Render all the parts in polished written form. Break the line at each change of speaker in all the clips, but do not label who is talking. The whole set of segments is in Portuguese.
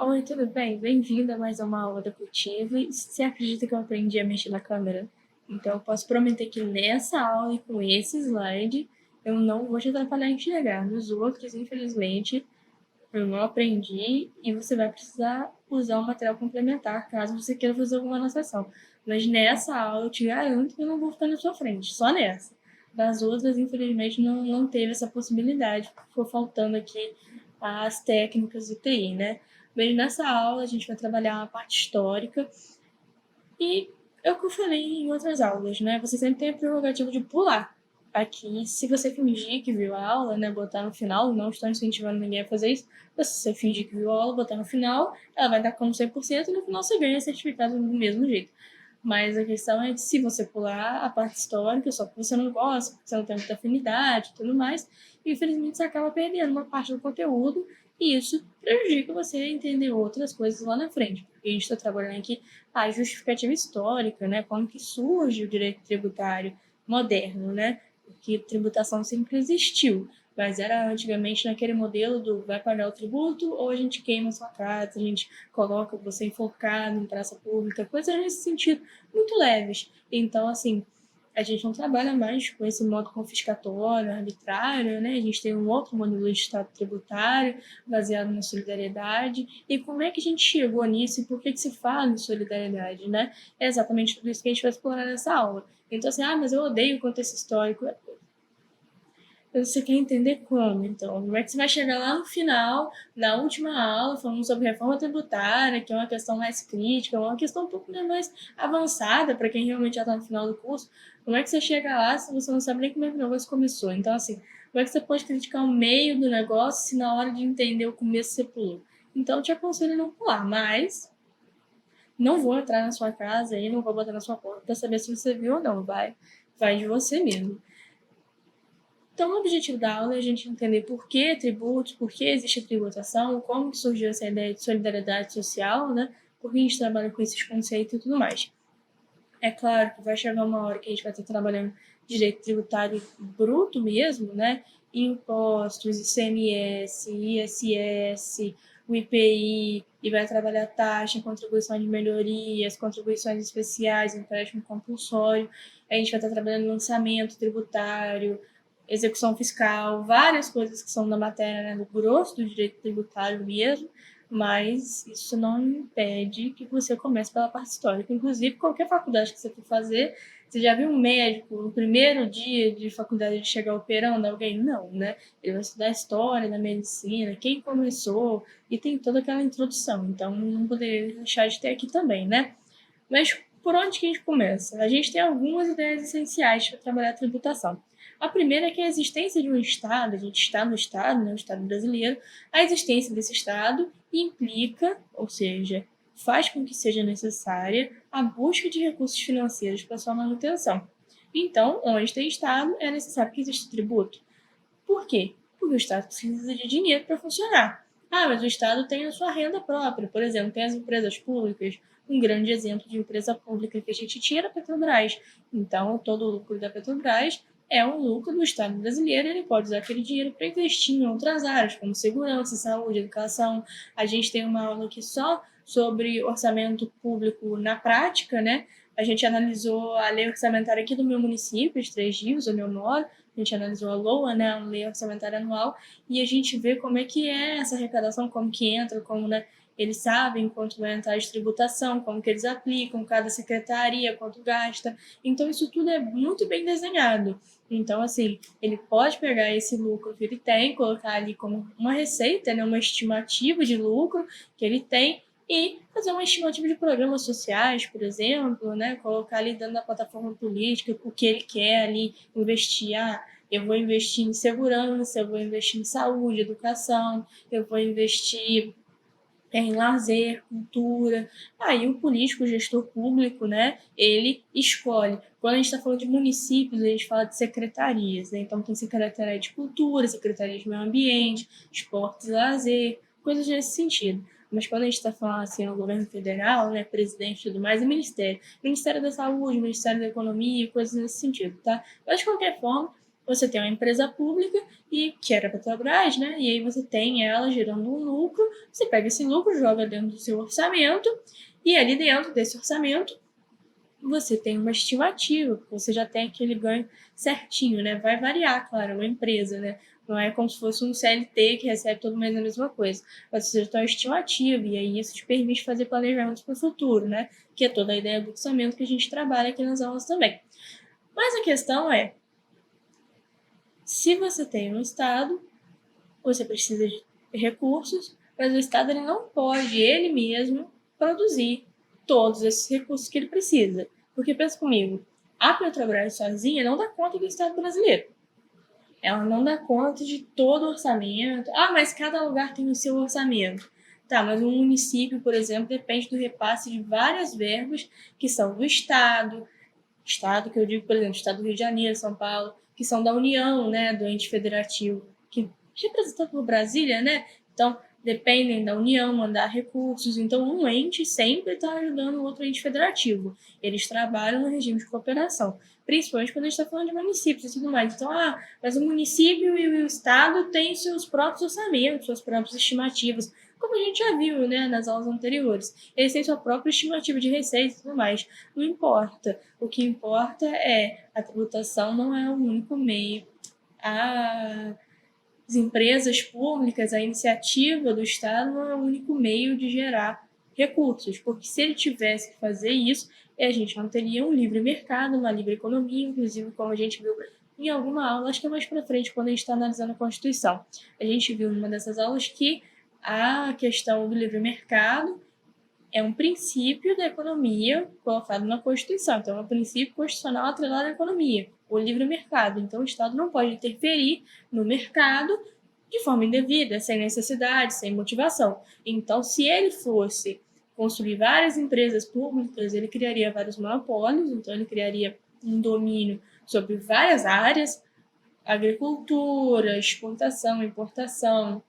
Oi, tudo bem? Bem-vinda a mais uma aula da Cultiva. Você acredita que eu aprendi a mexer na câmera? Então, eu posso prometer que nessa aula e com esse slide, eu não vou te atrapalhar em enxergar. Nos outros, infelizmente, eu não aprendi e você vai precisar usar um material complementar caso você queira fazer alguma anotação. Mas nessa aula, eu te garanto que eu não vou ficar na sua frente, só nessa. Das outras, infelizmente, não teve essa possibilidade, porque ficou faltando aqui as técnicas do TI, né? Mas nessa aula a gente vai trabalhar a parte histórica e é o que eu falei em outras aulas, né? Você sempre tem a prerrogativa de pular. Aqui, se você fingir que viu a aula, né, botar no final, não estou incentivando ninguém a fazer isso, mas se você fingir que viu a aula, botar no final, ela vai dar como 100% e no final você ganha certificado do mesmo jeito. Mas a questão é que se você pular a parte histórica, só que você não gosta, porque você não tem muita afinidade e tudo mais, infelizmente você acaba perdendo uma parte do conteúdo e isso prejudica você a entender outras coisas lá na frente. Porque a gente está trabalhando aqui a justificativa histórica, né? Como que surge o direito tributário moderno, né? Porque tributação sempre existiu, mas era antigamente naquele modelo do vai pagar o tributo ou a gente queima a sua casa, a gente coloca você enforcado em praça pública, coisas nesse sentido, muito leves. Então, assim, a gente não trabalha mais com esse modo confiscatório, arbitrário, né? A gente tem um outro modelo de Estado tributário, baseado na solidariedade. E como é que a gente chegou nisso e por que se fala em solidariedade, né? É exatamente tudo isso que a gente vai explorar nessa aula. Então, assim, mas eu odeio o contexto histórico. Você quer entender como, então? Como é que você vai chegar lá no final, na última aula, falando sobre reforma tributária, que é uma questão mais crítica, uma questão um pouco mais avançada para quem realmente já está no final do curso. Como é que você chega lá se você não sabe nem como é que o negócio começou? Então, assim, como é que você pode criticar o meio do negócio se na hora de entender o começo você pulou? Então, eu te aconselho a não pular, mas não vou entrar na sua casa e não vou botar na sua porta para saber se você viu ou não. Vai de você mesmo. Então, o objetivo da aula é a gente entender por que tributos, por que existe tributação, como que surgiu essa ideia de solidariedade social, né? Por que a gente trabalha com esses conceitos e tudo mais. É claro que vai chegar uma hora que a gente vai estar trabalhando direito tributário bruto mesmo, né? Impostos, ICMS, ISS, o IPI, e vai trabalhar taxa, contribuição de melhorias, contribuições especiais, empréstimo compulsório. A gente vai estar trabalhando lançamento tributário, execução fiscal, várias coisas que são da matéria, né, do grosso do direito tributário mesmo, mas isso não impede que você comece pela parte histórica. Inclusive, qualquer faculdade que você for fazer, você já viu um médico no primeiro dia de faculdade de chegar operando alguém? Não, né? Ele vai estudar a história da medicina, quem começou, e tem toda aquela introdução. Então, não poderia deixar de ter aqui também, né? Mas por onde que a gente começa? A gente tem algumas ideias essenciais para trabalhar a tributação. A primeira é que a existência de um Estado, a gente está no Estado, né, o Estado brasileiro, a existência desse Estado implica, ou seja, faz com que seja necessária a busca de recursos financeiros para sua manutenção. Então, onde tem Estado, é necessário que exista tributo. Por quê? Porque o Estado precisa de dinheiro para funcionar. Mas o Estado tem a sua renda própria. Por exemplo, tem as empresas públicas. Um grande exemplo de empresa pública que a gente tira a Petrobras. Então, todo o lucro da Petrobras é um lucro do Estado brasileiro. Ele pode usar aquele dinheiro para investir em outras áreas, como segurança, saúde, educação. A gente tem uma aula aqui só sobre orçamento público na prática, né? A gente analisou a lei orçamentária aqui do meu município, de Três Rios, onde eu moro. A gente analisou a LOA, né, a Lei Orçamentária Anual, e a gente vê como é que é essa arrecadação, como que entra, como, né, eles sabem quanto vai entrar de tributação, como que eles aplicam, cada secretaria, quanto gasta. Então, isso tudo é muito bem desenhado. Então, assim, ele pode pegar esse lucro que ele tem, colocar ali como uma receita, né, uma estimativa de lucro que ele tem, e fazer uma estimativa de programas sociais, por exemplo, né? Colocar ali dentro da plataforma política o que ele quer ali investir. Eu vou investir em segurança, eu vou investir em saúde, educação, eu vou investir em lazer, cultura. E o político, o gestor público, né, ele escolhe. Quando a gente está falando de municípios, a gente fala de secretarias, né? Então tem secretaria de cultura, secretaria de meio ambiente, esportes e lazer, coisas nesse sentido. Mas quando a gente está falando assim no governo federal, né, presidente e tudo mais, é ministério. Ministério da Saúde, Ministério da Economia, coisas nesse sentido, tá? Mas de qualquer forma, Você tem uma empresa pública, e que era a Petrobras, né? E aí você tem ela gerando um lucro, você pega esse lucro, joga dentro do seu orçamento, e ali dentro desse orçamento você tem uma estimativa, você já tem aquele ganho certinho, né? Vai variar, claro, uma empresa, né? Não é como se fosse um CLT que recebe todo mês a mesma coisa. Mas você já tem uma estimativa, e aí isso te permite fazer planejamentos para o futuro, né? Que é toda a ideia do orçamento que a gente trabalha aqui nas aulas também. Mas a questão é, se você tem um Estado, você precisa de recursos, mas o Estado ele não pode, ele mesmo, produzir todos esses recursos que ele precisa. Porque pensa comigo, a Petrobras sozinha não dá conta do Estado brasileiro. Ela não dá conta de todo o orçamento. Ah, mas cada lugar tem o seu orçamento. Tá, mas um município, por exemplo, depende do repasse de várias verbas que são do Estado, Estado que eu digo, por exemplo, Estado do Rio de Janeiro, São Paulo, que são da União, né, do ente federativo, que é representado por Brasília, né? Então, dependem da União mandar recursos. Então, um ente sempre está ajudando o outro ente federativo. Eles trabalham no regime de cooperação, principalmente quando a gente está falando de municípios e tudo mais. Então, mas o município e o Estado têm seus próprios orçamentos, suas próprias estimativas, como a gente já viu, né, nas aulas anteriores. Eles têm sua própria estimativa de receita e tudo mais. Não importa. O que importa é a tributação não é o único meio. As empresas públicas, a iniciativa do Estado não é o único meio de gerar recursos, porque se ele tivesse que fazer isso, a gente não teria um livre mercado, uma livre economia, inclusive como a gente viu em alguma aula, acho que é mais para frente, quando a gente está analisando a Constituição. A gente viu numa dessas aulas que a questão do livre mercado é um princípio da economia colocado na Constituição. Então, é um princípio constitucional atrelado à economia, o livre mercado. Então, o Estado não pode interferir no mercado de forma indevida, sem necessidade, sem motivação. Então, se ele fosse construir várias empresas públicas, ele criaria vários monopólios, então ele criaria um domínio sobre várias áreas, agricultura, exportação, importação,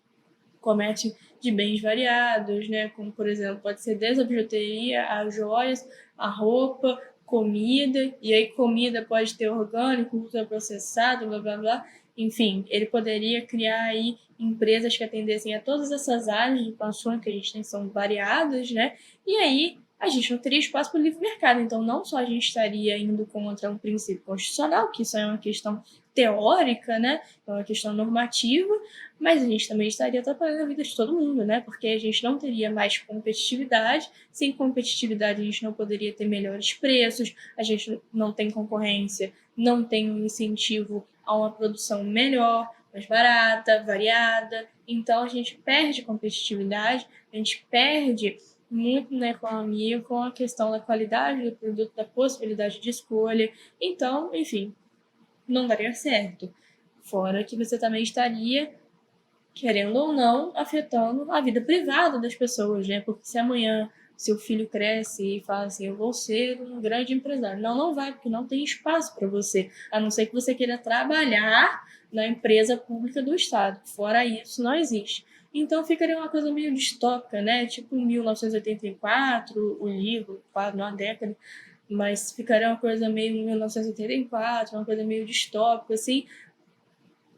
comércio de bens variados, né? Como, por exemplo, pode ser desde a bijuteria, as joias, a roupa, comida, e aí comida pode ter orgânico, ultraprocessado, blá, blá, blá. Enfim, ele poderia criar aí empresas que atendessem a todas essas áreas de consumo que a gente tem, são variadas, né? E aí a gente não teria espaço para o livre mercado. Então, não só a gente estaria indo contra um princípio constitucional, que isso é uma questão teórica, né? É uma questão normativa, mas a gente também estaria atrapalhando a vida de todo mundo, né? Porque a gente não teria mais competitividade. Sem competitividade, a gente não poderia ter melhores preços, a gente não tem concorrência, não tem um incentivo a uma produção melhor, mais barata, variada. Então, a gente perde competitividade, a gente perde muito na economia com a questão da qualidade do produto, da possibilidade de escolha. Então, enfim, não daria certo. Fora que você também estaria, querendo ou não, afetando a vida privada das pessoas, né? Porque se amanhã seu filho cresce e fala assim, eu vou ser um grande empresário. Não, não vai, porque não tem espaço para você, a não ser que você queira trabalhar na empresa pública do Estado. Fora isso, não existe. Então ficaria uma coisa meio distópica, né? Tipo 1984, o livro, quase numa década, mas ficaria uma coisa meio 1984, uma coisa meio distópica, assim.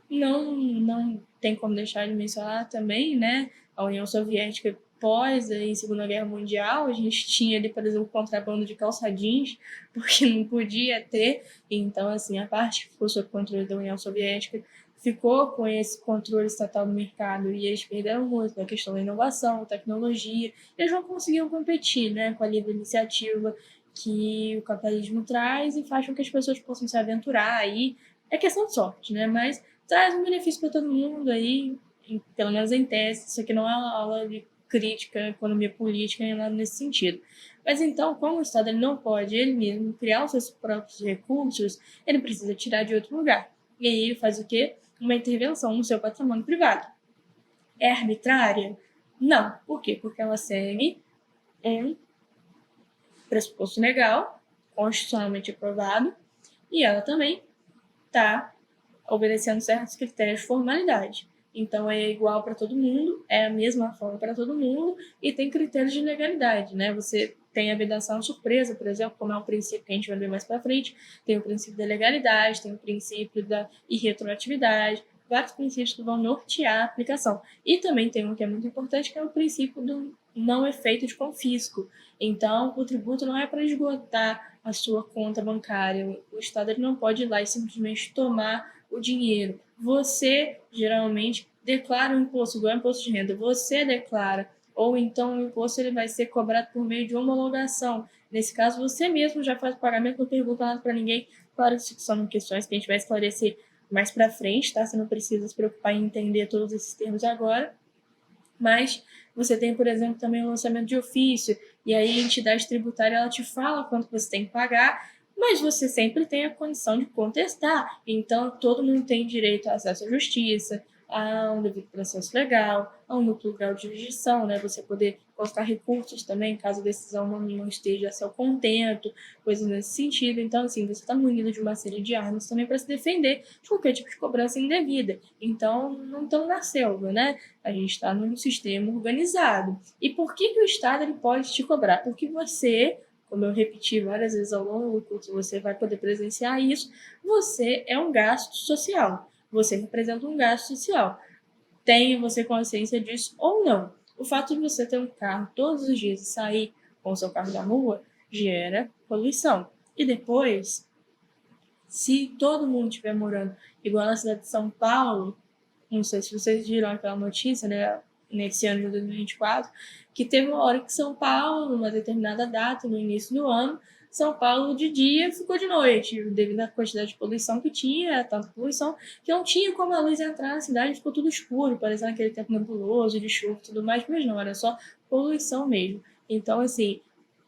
Não tem como deixar de mencionar também, né, a União Soviética pós a Segunda Guerra Mundial. A gente tinha ali, por exemplo, contrabando de calça jeans, porque não podia ter. Então, assim, a parte que ficou sob controle da União Soviética ficou com esse controle estatal do mercado, e eles perderam muito na questão da inovação, tecnologia. Eles não conseguiam competir, né, com a livre iniciativa que o capitalismo traz e faz com que as pessoas possam se aventurar aí. É questão de sorte, né? Mas traz um benefício para todo mundo aí, pelo menos em tese. Isso aqui não é uma aula de crítica, economia política, nem nada nesse sentido. Mas então, como o Estado ele não pode ele mesmo criar os seus próprios recursos, ele precisa tirar de outro lugar. E aí ele faz o quê? Uma intervenção no seu patrimônio privado. É arbitrária? Não. Por quê? Porque ela segue um pressuposto legal, constitucionalmente aprovado, e ela também está obedecendo certos critérios de formalidade. Então, é igual para todo mundo, é a mesma forma para todo mundo e tem critérios de legalidade, né? Você tem a vedação surpresa, por exemplo, como é um princípio que a gente vai ver mais para frente, tem o princípio da legalidade, tem o princípio da irretroatividade, vários princípios que vão nortear a aplicação. E também tem um que é muito importante, que é o princípio do não efeito de confisco. Então, o tributo não é para esgotar a sua conta bancária. O Estado ele não pode ir lá e simplesmente tomar o dinheiro. Você, geralmente, declara o imposto, igual imposto de renda. Você declara, ou então o imposto ele vai ser cobrado por meio de homologação. Nesse caso, você mesmo já faz o pagamento, não pergunta nada para ninguém. Claro, isso são questões que a gente vai esclarecer mais para frente, tá? Você não precisa se preocupar em entender todos esses termos agora. Mas você tem, por exemplo, também o lançamento de ofício, e aí a entidade tributária ela te fala quanto você tem que pagar, mas você sempre tem a condição de contestar. Então, todo mundo tem direito a acesso à justiça, a um devido processo legal, a um núcleo legal de jurisdição, né? Você poder colocar recursos também, caso a decisão não esteja a seu contento, coisas nesse sentido. Então, assim, você está munido de uma série de armas também para se defender de qualquer tipo de cobrança indevida. Então, não estamos na selva, né? A gente está num sistema organizado. E por que o Estado ele pode te cobrar? Porque você, como eu repeti várias vezes ao longo do curso, você vai poder presenciar isso, você é um gasto social. Você representa um gasto social. Tenha você consciência disso ou não. O fato de você ter um carro todos os dias e sair com o seu carro da rua gera poluição. E depois, se todo mundo estiver morando igual na cidade de São Paulo, não sei se vocês viram aquela notícia, né, nesse ano de 2024, que teve uma hora que São Paulo, numa determinada data, no início do ano, São Paulo de dia ficou de noite, devido à quantidade de poluição que tinha, tanta poluição, que não tinha como a luz entrar na cidade, ficou tudo escuro, parecendo aquele tempo nebuloso, de chuva e tudo mais, mas não, era só poluição mesmo. Então, assim,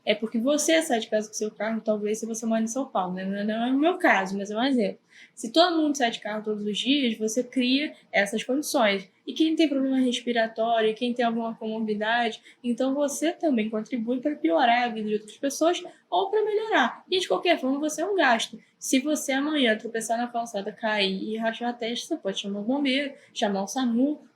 é porque você sai de casa com seu carro, talvez se você mora em São Paulo, né? Não é o meu caso, mas é um exemplo. Se todo mundo sai de carro todos os dias, você cria essas condições. E quem tem problema respiratório, quem tem alguma comorbidade, então você também contribui para piorar a vida de outras pessoas ou para melhorar. E de qualquer forma, você é um gasto. Se você amanhã tropeçar na calçada, cair e rachar a testa, você pode chamar o bombeiro, chamar o SAMU,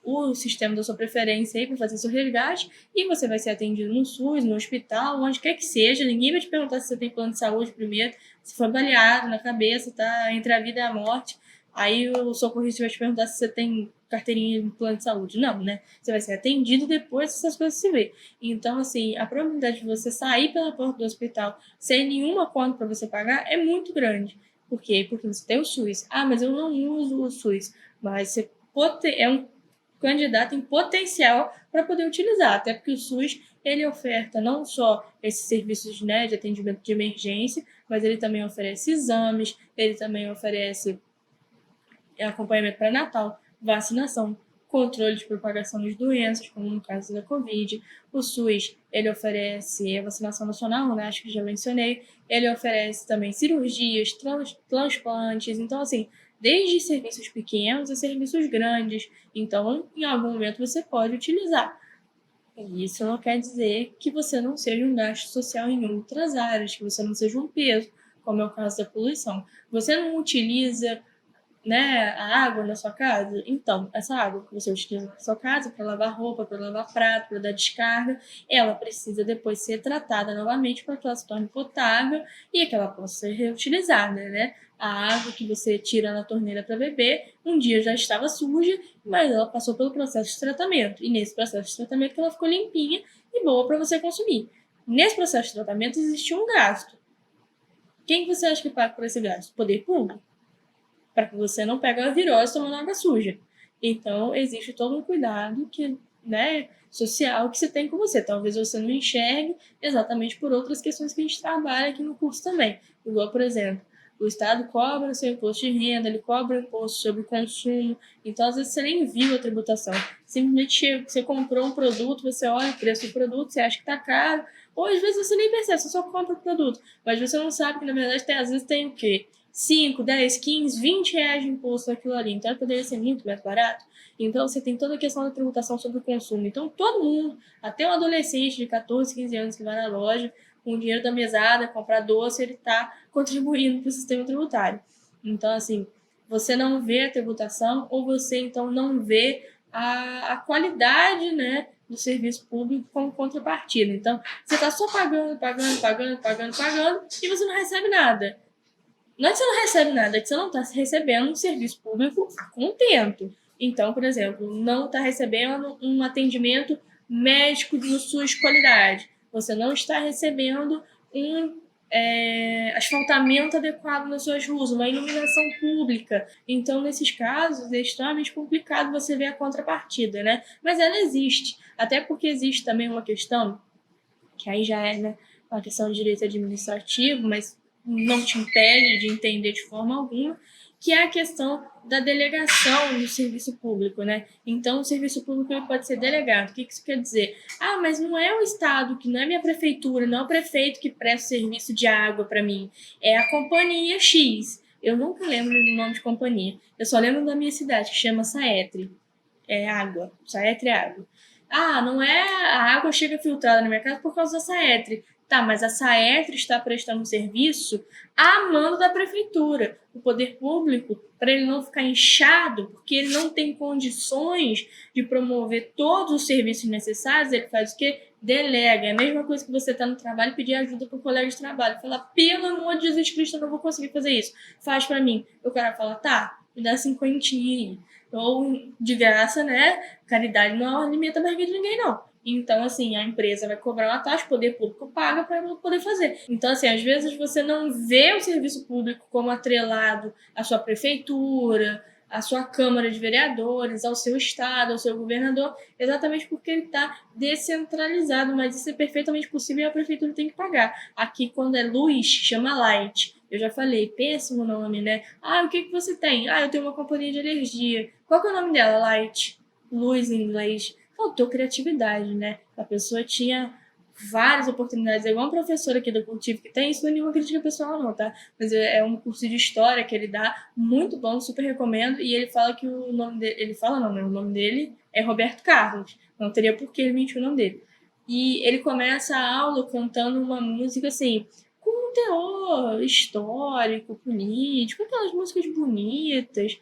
o sistema da sua preferência aí para fazer seu resgate e você vai ser atendido no SUS, no hospital, onde quer que seja. Ninguém vai te perguntar se você tem plano de saúde primeiro, se foi baleado na cabeça, tá entre a vida e a morte. Aí o socorrista vai te perguntar se você tem carteirinha de plano de saúde. Não, né? Você vai ser atendido depois dessas coisas se ver. Então, assim, a probabilidade de você sair pela porta do hospital sem nenhuma conta para você pagar é muito grande. Por quê? Porque você tem o SUS. Ah, mas eu não uso o SUS. Mas você é um candidato em potencial para poder utilizar, até porque o SUS ele oferta não só esses serviços, né, de atendimento de emergência, mas ele também oferece exames, ele também oferece acompanhamento pré-natal, vacinação, controle de propagação de doenças, como no caso da Covid. O SUS ele oferece a vacinação nacional, né, acho que já mencionei, ele oferece também cirurgias, transplantes, então assim, desde serviços pequenos a serviços grandes. Então, em algum momento você pode utilizar. E isso não quer dizer que você não seja um gasto social em outras áreas, que você não seja um peso, como é o caso da poluição. Você não utiliza, né, a água na sua casa? Então, essa água que você utiliza na sua casa para lavar roupa, para lavar prato, para dar descarga, ela precisa depois ser tratada novamente para que ela se torne potável e que ela possa ser reutilizada, né? A água que você tira na torneira para beber, um dia já estava suja, mas ela passou pelo processo de tratamento. E nesse processo de tratamento que ela ficou limpinha e boa para você consumir. Nesse processo de tratamento existe um gasto. Quem você acha que paga por esse gasto? O poder público, para que você não pegue a virose tomando água suja. Então, existe todo um cuidado que, né, social que você tem com você. Talvez você não enxergue exatamente por outras questões que a gente trabalha aqui no curso também. Igual, por exemplo, o Estado cobra o seu imposto de renda, ele cobra o imposto sobre o consumo. Então, às vezes, você nem viu a tributação. Simplesmente você comprou um produto, você olha o preço do produto, você acha que está caro, ou às vezes você nem percebe, você só compra o produto. Mas você não sabe que, na verdade, às vezes tem o quê? 5, 10, 15, 20 reais de imposto naquilo ali. Então, poderia ser muito mais barato. Então, você tem toda a questão da tributação sobre o consumo. Então, todo mundo, até um adolescente de 14, 15 anos que vai na loja com o dinheiro da mesada, comprar doce, ele está contribuindo para o sistema tributário. Então, assim, você não vê a tributação ou você, então, não vê a qualidade, né, do serviço público como contrapartida. Então, você está só pagando, e você não recebe nada. Não é que você não recebe nada, é que você não está recebendo um serviço público a contento. Então, por exemplo, não está recebendo um atendimento médico de sua qualidade. Você não está recebendo um asfaltamento adequado nas suas ruas, uma iluminação pública. Então, nesses casos, é extremamente complicado você ver a contrapartida, né? Mas ela existe. Até porque existe também uma questão, que aí já é, né, uma questão de direito administrativo, mas não te impede de entender de forma alguma, que é a questão da delegação do serviço público, né? Então, o serviço público ele pode ser delegado. O que isso quer dizer? Ah, mas não é o Estado, que não é minha prefeitura, não é o prefeito que presta o serviço de água para mim, é a companhia X. Eu nunca lembro do nome de companhia. Eu só lembro da minha cidade, que chama Saetre. É água. Saetre é água. Ah, não é a água chega filtrada na minha casa por causa da Saetre. Tá, mas a Saetre está prestando um serviço a mando da prefeitura. O poder público, para ele não ficar inchado, porque ele não tem condições de promover todos os serviços necessários, ele faz o quê? Delega. É a mesma coisa que você tá no trabalho e pedir ajuda para o colega de trabalho. Falar, pelo amor de Jesus Cristo, eu não vou conseguir fazer isso. Faz para mim. O cara fala, tá, me dá 50. Ou de graça, né? Caridade não alimenta a barriga de ninguém, não. Então, assim, a empresa vai cobrar uma taxa, o poder público paga para ela poder fazer. Então, assim, às vezes você não vê o serviço público como atrelado à sua prefeitura, à sua Câmara de Vereadores, ao seu estado, ao seu governador, exatamente porque ele está descentralizado, mas isso é perfeitamente possível e a prefeitura tem que pagar. Aqui, quando é luz, chama light. Eu já falei, péssimo nome, né? Ah, o que você tem? Ah, eu tenho uma companhia de energia. Qual que é o nome dela? Light. Luz em inglês. Faltou criatividade, né? A pessoa tinha várias oportunidades. É igual uma professora aqui do Cultivo que tem, isso não é nenhuma crítica pessoal não, tá? Mas é um curso de história que ele dá, muito bom, super recomendo, e ele fala que o nome dele, ele fala não, né? O nome dele é Roberto Carlos. Não teria por que ele mentir o nome dele. E ele começa a aula cantando uma música assim, com um teor histórico, político, aquelas músicas bonitas.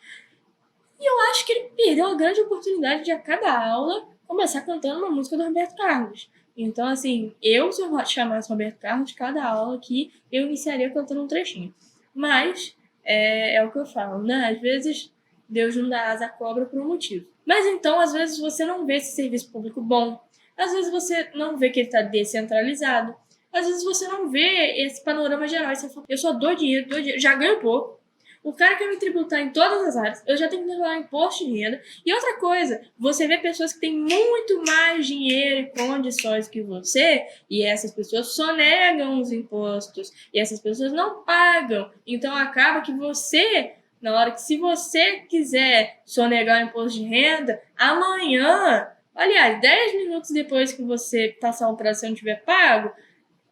E eu acho que ele perdeu a grande oportunidade de a cada aula começar cantando uma música do Roberto Carlos. Então, assim, se eu chamasse Roberto Carlos, cada aula aqui, eu iniciaria cantando um trechinho. Mas, é o que eu falo, né? Às vezes, Deus não dá asa à cobra por um motivo. Mas então, às vezes, você não vê esse serviço público bom. Às vezes, você não vê que ele está descentralizado. Às vezes, você não vê esse panorama geral. Você fala, eu só dou dinheiro, já ganho pouco. O cara quer me tributar em todas as áreas, eu já tenho que declarar imposto de renda. E outra coisa, você vê pessoas que têm muito mais dinheiro e condições que você, e essas pessoas sonegam os impostos, e essas pessoas não pagam. Então acaba que você, na hora que se você quiser sonegar o imposto de renda, amanhã, aliás, 10 minutos depois que você passar o prazo e não tiver pago,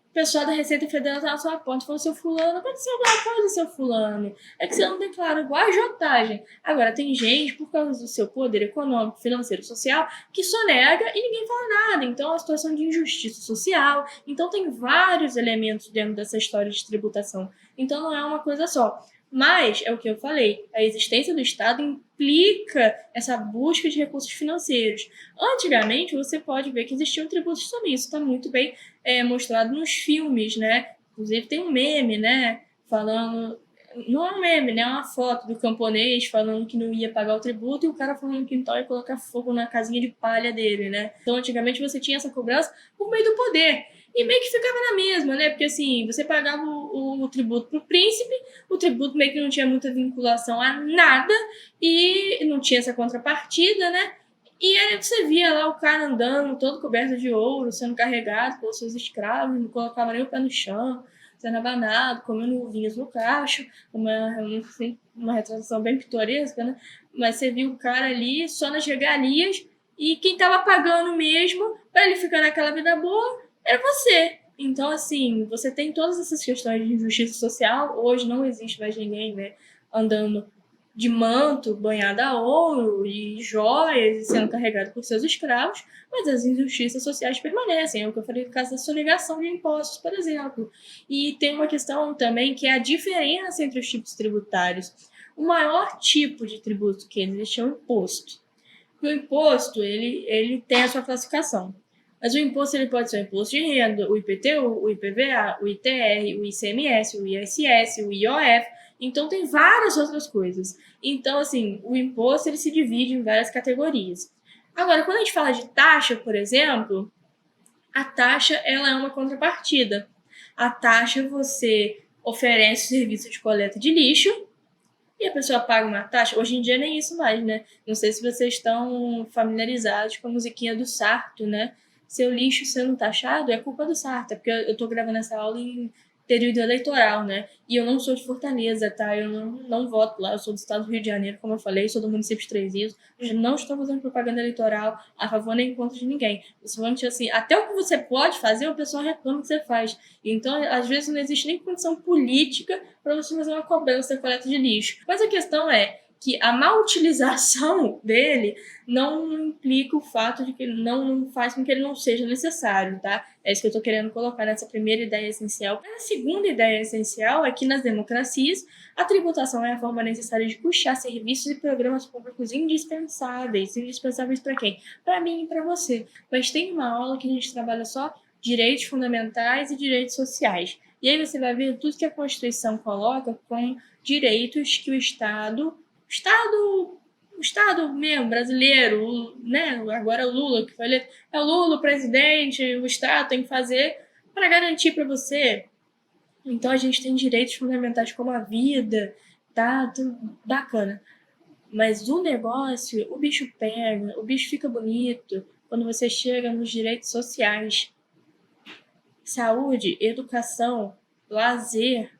o pessoal da Receita Federal tá na sua porta e falou, seu fulano, aconteceu alguma coisa, seu fulano. É que você não declara igual a agiotagem. Agora, tem gente, por causa do seu poder econômico, financeiro, social, que sonega e ninguém fala nada. Então, é uma situação de injustiça social. Então, tem vários elementos dentro dessa história de tributação. Então, não é uma coisa só. Mas, é o que eu falei, a existência do Estado implica essa busca de recursos financeiros. Antigamente, você pode ver que existiam tributos também. Isso está muito bem mostrado nos filmes, né? Inclusive tem um meme, né? Falando... Não é um meme, né? É uma foto do camponês falando que não ia pagar o tributo e o cara falando no quintal ia colocar fogo na casinha de palha dele, né? Então, antigamente, você tinha essa cobrança por meio do poder. E meio que ficava na mesma, né? Porque, assim, você pagava o tributo pro príncipe, o tributo meio que não tinha muita vinculação a nada e não tinha essa contrapartida, né? E aí você via lá o cara andando todo coberto de ouro, sendo carregado pelos seus escravos, não colocava nem o pé no chão, sendo abanado, comendo uvinhas no cacho, uma retratação bem pitoresca, né? Mas você viu o cara ali só nas regalias e quem tava pagando mesmo para ele ficar naquela vida boa era você. Então, assim, você tem todas essas questões de injustiça social. Hoje não existe mais ninguém, né, andando de manto banhado a ouro e joias e sendo carregado por seus escravos, mas as injustiças sociais permanecem. É o que eu falei no caso da sonegação de impostos, por exemplo. E tem uma questão também que é a diferença entre os tipos tributários. O maior tipo de tributo que existe é o imposto. O imposto, ele tem a sua classificação. Mas o imposto ele pode ser o imposto de renda, o IPTU, o IPVA, o ITR, o ICMS, o ISS, o IOF. Então, tem várias outras coisas. Então, assim, o imposto ele se divide em várias categorias. Agora, quando a gente fala de taxa, por exemplo, a taxa ela é uma contrapartida. A taxa você oferece o serviço de coleta de lixo e a pessoa paga uma taxa. Hoje em dia nem isso mais, né? Não sei se vocês estão familiarizados com a musiquinha do Sarto, né? Seu lixo sendo taxado é culpa do Sarto, é porque eu tô gravando essa aula em período eleitoral, né? E eu não sou de Fortaleza, tá? Eu não voto lá, eu sou do estado do Rio de Janeiro, como eu falei, sou do município de Três Rios. Eu não estou fazendo propaganda eleitoral a favor nem contra de ninguém. Principalmente assim, até o que você pode fazer, o pessoal reclama que você faz. Então, às vezes, não existe nem condição política para você fazer uma cobrança da coleta de lixo. Mas a questão é que a má utilização dele não implica o fato de que ele não faz com que ele não seja necessário, tá? É isso que eu estou querendo colocar nessa primeira ideia essencial. A segunda ideia essencial é que nas democracias a tributação é a forma necessária de custear serviços e programas públicos indispensáveis. Indispensáveis para quem? Para mim e para você. Mas tem uma aula que a gente trabalha só direitos fundamentais e direitos sociais. E aí você vai ver tudo que a Constituição coloca com direitos que o Estado mesmo, brasileiro, né? Agora é o Lula que falei, é o Lula, o presidente, o Estado tem que fazer para garantir para você. Então a gente tem direitos fundamentais como a vida, tá? Tudo bacana. Mas o negócio, o bicho pega, o bicho fica bonito quando você chega nos direitos sociais. Saúde, educação, lazer,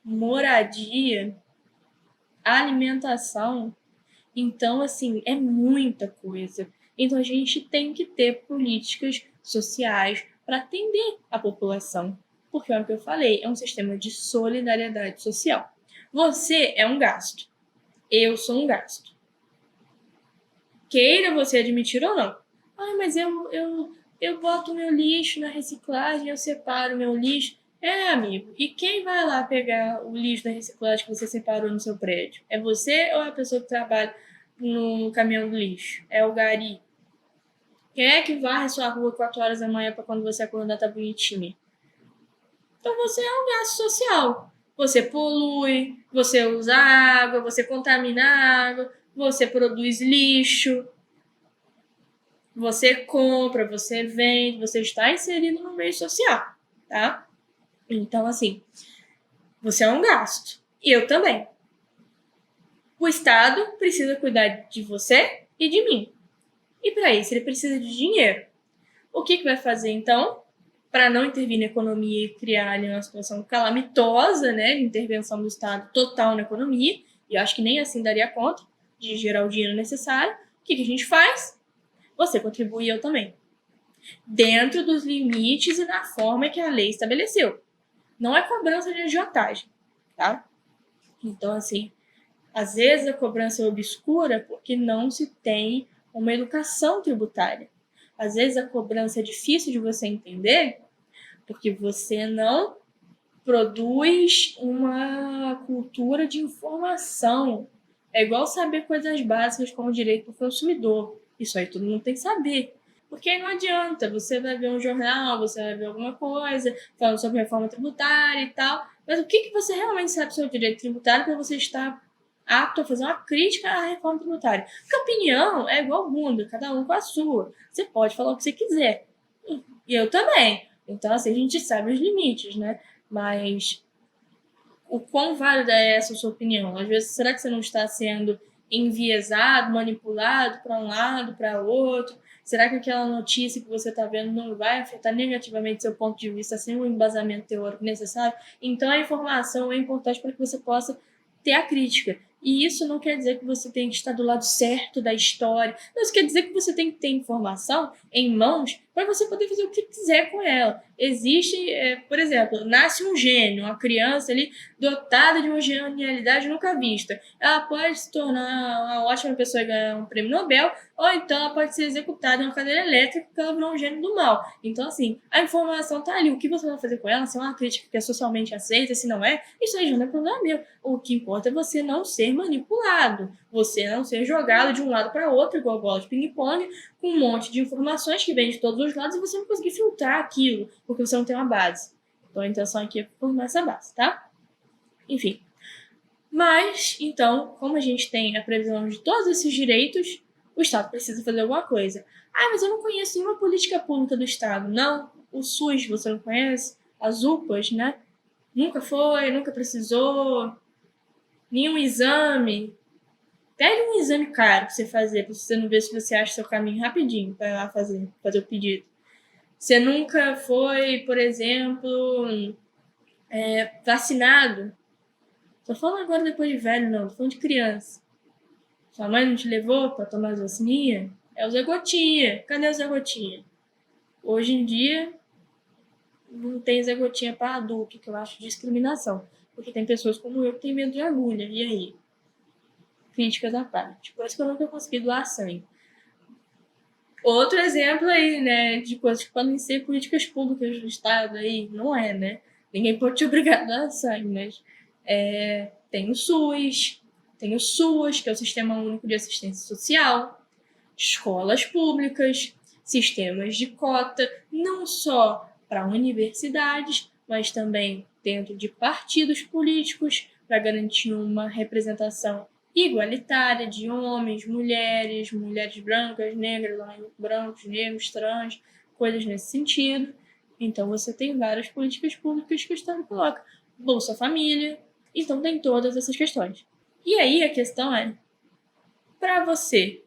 moradia, alimentação. Então, assim, é muita coisa. Então, a gente tem que ter políticas sociais para atender a população. Porque é o que eu falei, é um sistema de solidariedade social. Você é um gasto. Eu sou um gasto. Queira você admitir ou não. Ah, mas eu boto meu lixo na reciclagem, eu separo meu lixo. É, amigo, e quem vai lá pegar o lixo da reciclagem que você separou no seu prédio? É você ou é a pessoa que trabalha no caminhão do lixo? É o gari? Quem é que varre a sua rua 4 horas da manhã para quando você acordar tá bonitinha? Então você é um gasto social. Você polui, você usa água, você contamina a água, você produz lixo, você compra, você vende, você está inserido no meio social, tá? Então, assim, você é um gasto. E eu também. O Estado precisa cuidar de você e de mim. E para isso ele precisa de dinheiro. O que vai fazer, então, para não intervir na economia e criar ali uma situação calamitosa, né, de intervenção do Estado total na economia, e eu acho que nem assim daria conta de gerar o dinheiro necessário, o que a gente faz? Você contribui e eu também. Dentro dos limites e na forma que a lei estabeleceu. Não é cobrança de agiotagem, tá? Então, assim, às vezes a cobrança é obscura porque não se tem uma educação tributária. Às vezes a cobrança é difícil de você entender porque você não produz uma cultura de informação. É igual saber coisas básicas como direito do consumidor. Isso aí todo mundo tem que saber. Porque aí não adianta, você vai ver um jornal, você vai ver alguma coisa falando sobre reforma tributária e tal, mas o que você realmente sabe sobre direito tributário para você estar apto a fazer uma crítica à reforma tributária? Porque opinião é igual bunda, cada um com a sua. Você pode falar o que você quiser. E eu também. Então, assim, a gente sabe os limites, né? Mas o quão válida é essa sua opinião? Às vezes, será que você não está sendo enviesado, manipulado para um lado, para outro? Será que aquela notícia que você está vendo não vai afetar negativamente seu ponto de vista sem o embasamento teórico necessário? Então, a informação é importante para que você possa ter a crítica. E isso não quer dizer que você tem que estar do lado certo da história. Isso quer dizer que você tem que ter informação em mãos para você poder fazer o que quiser com ela. Existe, por exemplo, nasce um gênio, uma criança ali dotada de uma genialidade nunca vista. Ela pode se tornar uma ótima pessoa e ganhar um prêmio Nobel, ou então ela pode ser executada em uma cadeira elétrica porque ela virou um gênio do mal. Então, assim, a informação tá ali. O que você vai fazer com ela? Se é uma crítica que é socialmente aceita, se não é, isso aí já não é problema meu. O que importa é você não ser manipulado, você não ser jogado de um lado para outro, igual bola de ping-pong, com um monte de informações que vêm de todos os lados e você não conseguir filtrar aquilo, porque você não tem uma base. Então, a intenção aqui é formar essa base, tá? Enfim. Mas, então, como a gente tem a previsão de todos esses direitos, o Estado precisa fazer alguma coisa. Ah, mas eu não conheço nenhuma política pública do Estado. Não, o SUS você não conhece? As UPAs, né? Nunca foi, nunca precisou. Nenhum exame. Pede um exame caro pra você fazer, pra você não ver se você acha seu caminho rapidinho pra ir lá fazer o pedido. Você nunca foi, por exemplo, vacinado. Tô falando agora depois de velho, não. Tô falando de criança. Sua mãe não te levou pra tomar as vacininhas? É o Zé Gotinha. Cadê o Zé Gotinha? Hoje em dia, não tem Zé Gotinha pra adulto, que eu acho discriminação. Porque tem pessoas como eu que têm medo de agulha. E aí? Críticas à parte. Por isso que eu nunca consegui doar sangue. Outro exemplo aí, né, de coisas que podem ser políticas públicas do Estado aí, não é, né? Ninguém pode te obrigar a dar sangue, mas tem o SUS, tem o SUAS, que é o Sistema Único de Assistência Social, escolas públicas, sistemas de cota, não só para universidades, mas também dentro de partidos políticos, para garantir uma representação igualitária de homens, mulheres, mulheres brancas, negras, homens brancos, negros, trans, coisas nesse sentido. Então você tem várias políticas públicas que o Estado coloca. Bolsa Família, então tem todas essas questões. E aí a questão é, para você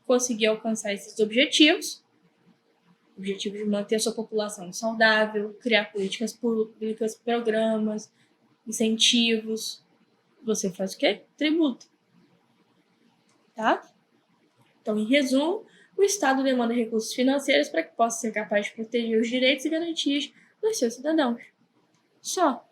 conseguir alcançar esses objetivos de manter a sua população saudável, criar políticas públicas, programas, incentivos, você faz o quê? Tributa. Tá? Então, em resumo, o Estado demanda recursos financeiros para que possa ser capaz de proteger os direitos e garantias dos seus cidadãos. Só.